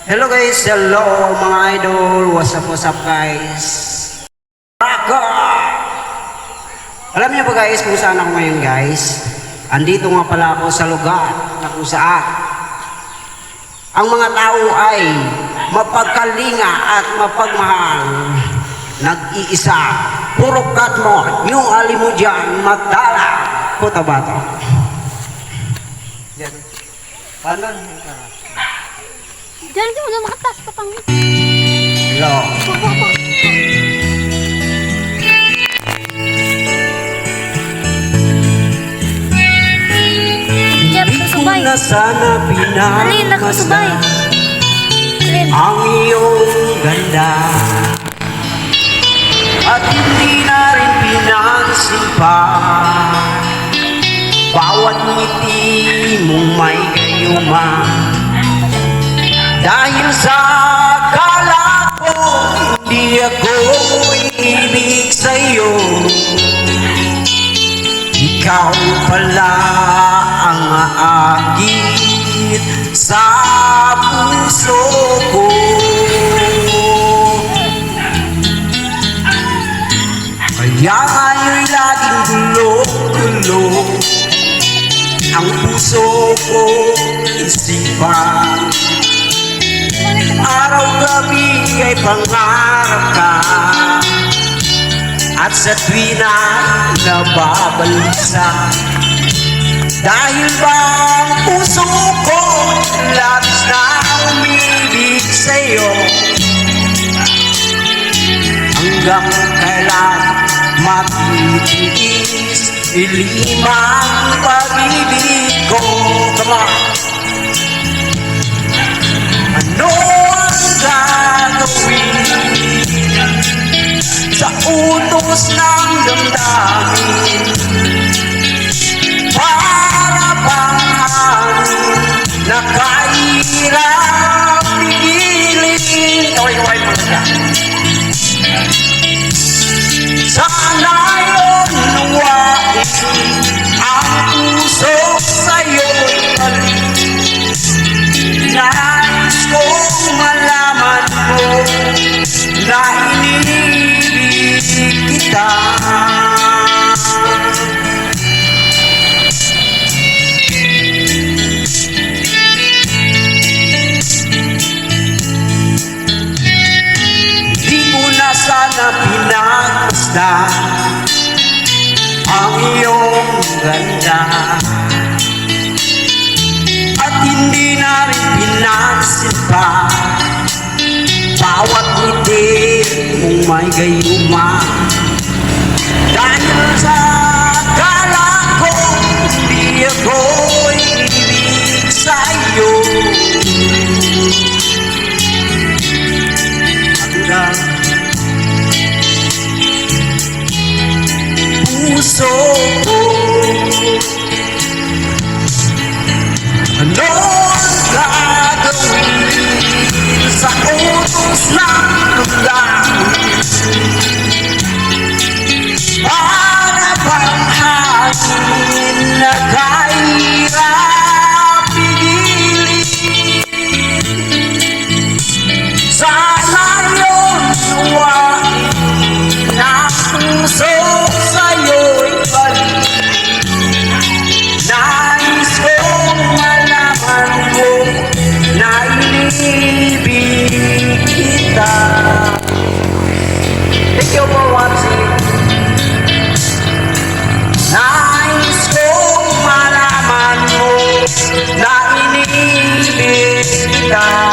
Hello guys, hello mga idol. What's up guys? Raka! Alam niyo ba guys kung saan ako ngayon guys? Andito nga pala ako sa lugar na kung saan ang mga tao ay mapagkalinga at mapagmahal. Nag-iisa. Puro kat mo. Yung ali mo dyan, magdala. Puta ba ito? Yan. Paano? Diyan ka muna makatas pa pang. Hello. Diyan ko subay. Na sana Alin ako subay. Ang iyong ganda at hindi na rin pinansin pa bawat ngiti mong may gayuma. Dahil sa akala ko hindi ako ibig sa'yo, ikaw pala ang aakit sa puso ko. Kaya nga'yo'y laging gulo-gulo ang puso ko isipan. Araw-gabi ay pangarap ka at sa tuwi na nababalisa. Dahil ba ang puso ko labis na umibig sa'yo, hanggang kailan matitiis ilimang pag-ibig ko. Come on. Ano ang gagawin sa utos ng damdamin? Para bang hangin na kahirap pigilin? Kaway-kaway mo na. Sana yun luwain ang puso sa'yo'y balik. Nais kong malaman mo na inibig kita. Di ko na sana pinagmasda ang iyong ganda at hindi na rin pinansin pa bawat ngiti mong may gayuma. Dahil sa akala ko hindi ako ibig sa'yo, hanggang puso ko. Ano ang gagawin sa utos ng damdamin? Para bang hangin na kahirap pigilin? Sana yun luwain ang puso sa'yo'y balik. Nais kong malaman mo na inibig kita. Thank you for watching. Nais kong malaman mo na inibig kita.